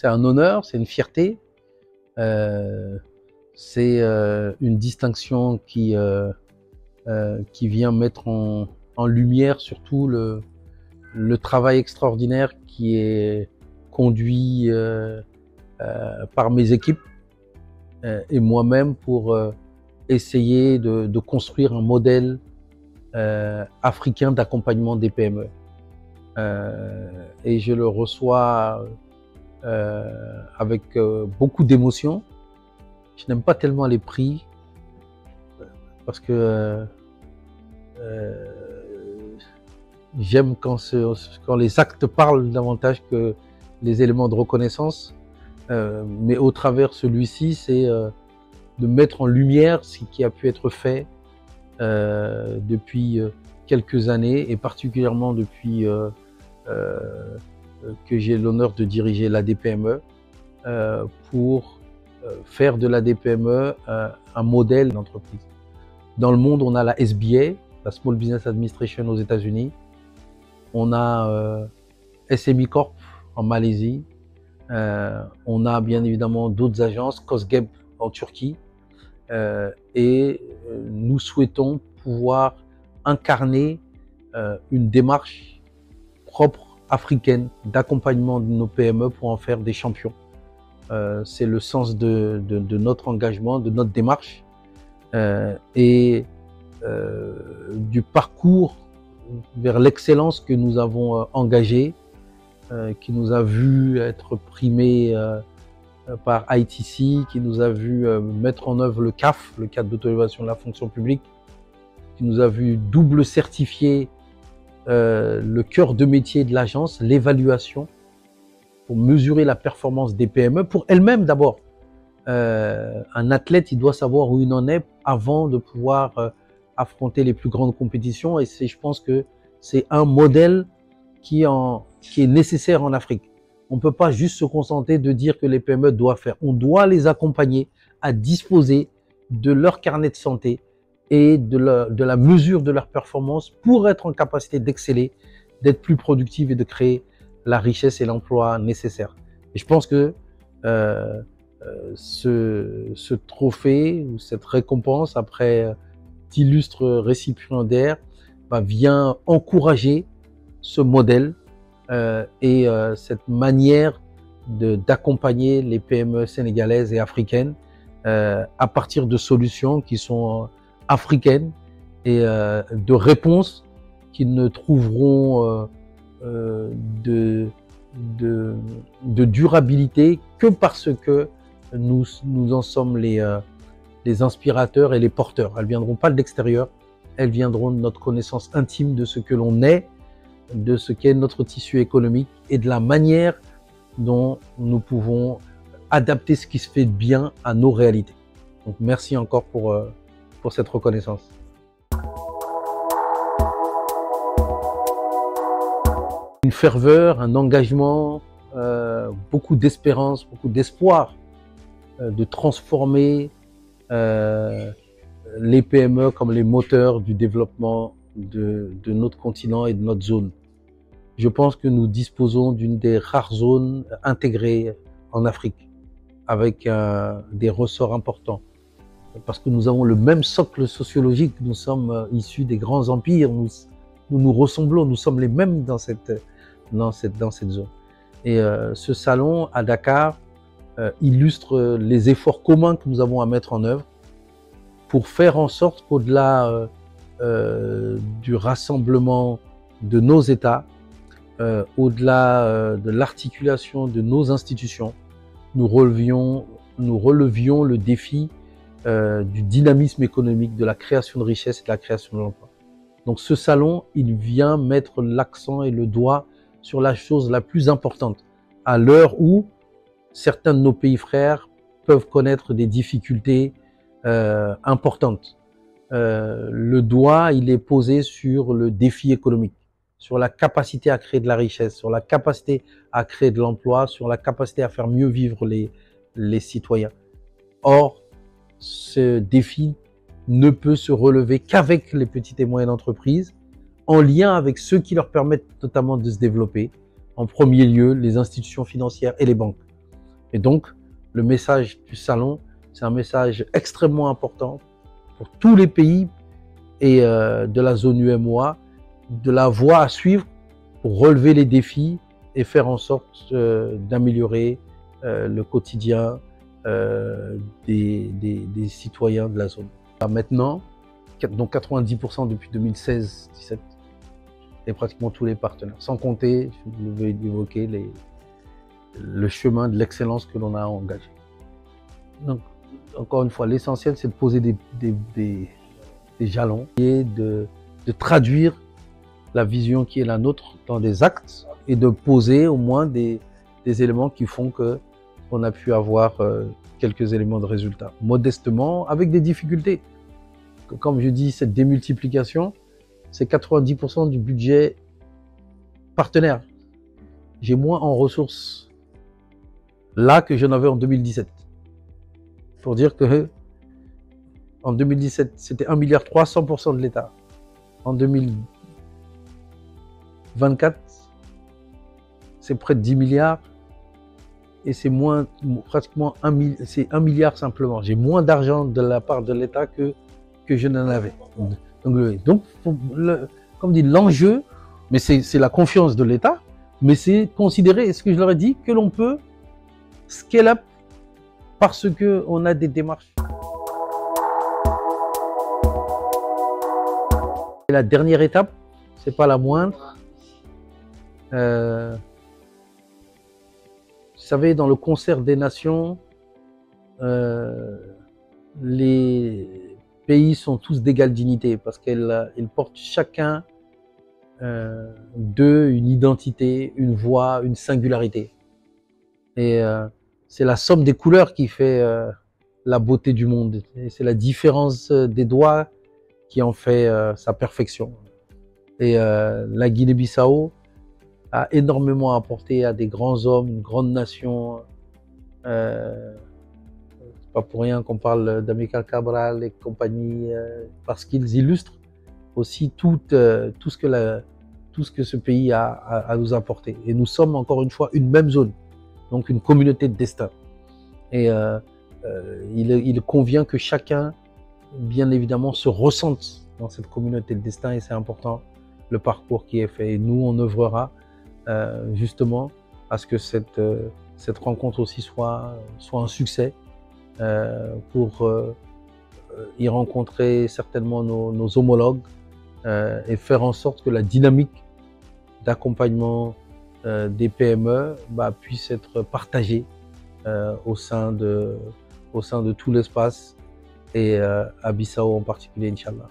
c'est un honneur, c'est une fierté, c'est une distinction qui vient mettre en lumière surtout le travail extraordinaire qui est conduit par mes équipes et moi-même pour essayer de construire un modèle africain d'accompagnement des PME. Et je le reçois avec beaucoup d'émotion. Je n'aime pas tellement les prix parce que j'aime quand les actes parlent davantage que les éléments de reconnaissance. Mais au travers celui-ci, c'est de mettre en lumière ce qui a pu être fait depuis quelques années et particulièrement depuis que j'ai l'honneur de diriger l'ADPME pour faire de l'ADPME un modèle d'entreprise. Dans le monde, on a la SBA, la Small Business Administration aux États-Unis. On a SME Corp en Malaisie. On a bien évidemment d'autres agences, Cosgeb en Turquie. Et nous souhaitons pouvoir incarner une démarche propre africaine d'accompagnement de nos PME pour en faire des champions. C'est le sens de notre engagement, de notre démarche et du parcours vers l'excellence que nous avons engagé, qui nous a vu être primé par ITC, qui nous a vu mettre en œuvre le CAF, le cadre d'auto-évaluation de la fonction publique, qui nous a vu double certifier le cœur de métier de l'agence, l'évaluation, pour mesurer la performance des PME, pour elles-mêmes d'abord. Un athlète, il doit savoir où il en est avant de pouvoir affronter les plus grandes compétitions, et je pense que c'est un modèle qui est nécessaire en Afrique. On ne peut pas juste se contenter de dire que les PME doivent faire. On doit les accompagner à disposer de leur carnet de santé et de la mesure de leur performance pour être en capacité d'exceller, d'être plus productive et de créer la richesse et l'emploi nécessaires. Et je pense que ce trophée ou cette récompense, après d'illustres récipiendaires, vient encourager ce modèle et cette manière d'accompagner les PME sénégalaises et africaines à partir de solutions qui sont africaines et de réponses qui ne trouveront de durabilité que parce que nous en sommes les inspirateurs et les porteurs. Elles ne viendront pas de l'extérieur, elles viendront de notre connaissance intime de ce que l'on est, de ce qu'est notre tissu économique et de la manière dont nous pouvons adapter ce qui se fait de bien à nos réalités. Donc merci encore pour cette reconnaissance. Une ferveur, un engagement, beaucoup d'espérance, beaucoup d'espoir de transformer les PME comme les moteurs du développement de notre continent et de notre zone. Je pense que nous disposons d'une des rares zones intégrées en Afrique, avec des ressorts importants. Parce que nous avons le même socle sociologique, nous sommes issus des grands empires, nous ressemblons, nous sommes les mêmes dans cette zone. Et ce salon à Dakar illustre les efforts communs que nous avons à mettre en œuvre pour faire en sorte qu'au-delà du rassemblement de nos États, au-delà de l'articulation de nos institutions, nous relevions le défi du dynamisme économique, de la création de richesse et de la création de l'emploi. Donc ce salon, il vient mettre l'accent et le doigt sur la chose la plus importante, à l'heure où certains de nos pays frères peuvent connaître des difficultés importantes. Le doigt, il est posé sur le défi économique, sur la capacité à créer de la richesse, sur la capacité à créer de l'emploi, sur la capacité à faire mieux vivre les citoyens. Or, ce défi ne peut se relever qu'avec les petites et moyennes entreprises, en lien avec ceux qui leur permettent notamment de se développer. En premier lieu, les institutions financières et les banques. Et donc, le message du salon, c'est un message extrêmement important pour tous les pays et de la zone UEMOA, de la voie à suivre pour relever les défis et faire en sorte d'améliorer le quotidien des citoyens de la zone. Maintenant, donc 90% depuis 2016-17, et pratiquement tous les partenaires, sans compter, je vais évoquer le chemin de l'excellence que l'on a engagé. Donc, encore une fois, l'essentiel, c'est de poser des jalons et de traduire la vision qui est la nôtre dans des actes et de poser au moins des éléments qui font qu'on a pu avoir quelques éléments de résultat. Modestement, avec des difficultés. Comme je dis, cette démultiplication, c'est 90% du budget partenaire. J'ai moins en ressources là que j'en avais en 2017. Pour dire que en 2017, c'était 1,3 milliard, 100% de l'État. En 2024, c'est près de 10 milliards et c'est pratiquement 1 milliard simplement. J'ai moins d'argent de la part de l'État que je n'en avais. Donc comme dit, l'enjeu, mais c'est la confiance de l'État, mais c'est considérer, ce que je leur ai dit, que l'on peut scale up parce qu'on a des démarches. Et la dernière étape, c'est pas la moindre. Vous savez, dans le concert des nations, les pays sont tous d'égale dignité parce qu'ils portent chacun d'eux une identité, une voix, une singularité. Et c'est la somme des couleurs qui fait la beauté du monde. C'est la différence des doigts qui en fait sa perfection. Et la Guinée-Bissau a énormément apporté à des grands hommes, une grande nation. C'est pas pour rien qu'on parle d'Amilcar Cabral et compagnie, parce qu'ils illustrent aussi tout ce que ce pays a à nous apporter. Et nous sommes encore une fois une même zone, donc une communauté de destin. Et il convient que chacun, bien évidemment, se ressente dans cette communauté de destin, et c'est important le parcours qui est fait. Et nous, on œuvrera justement à ce que cette rencontre aussi soit un succès, pour y rencontrer certainement nos homologues et faire en sorte que la dynamique d'accompagnement des PME puisse être partagée au sein de tout l'espace et à Bissau en particulier, Inch'Allah.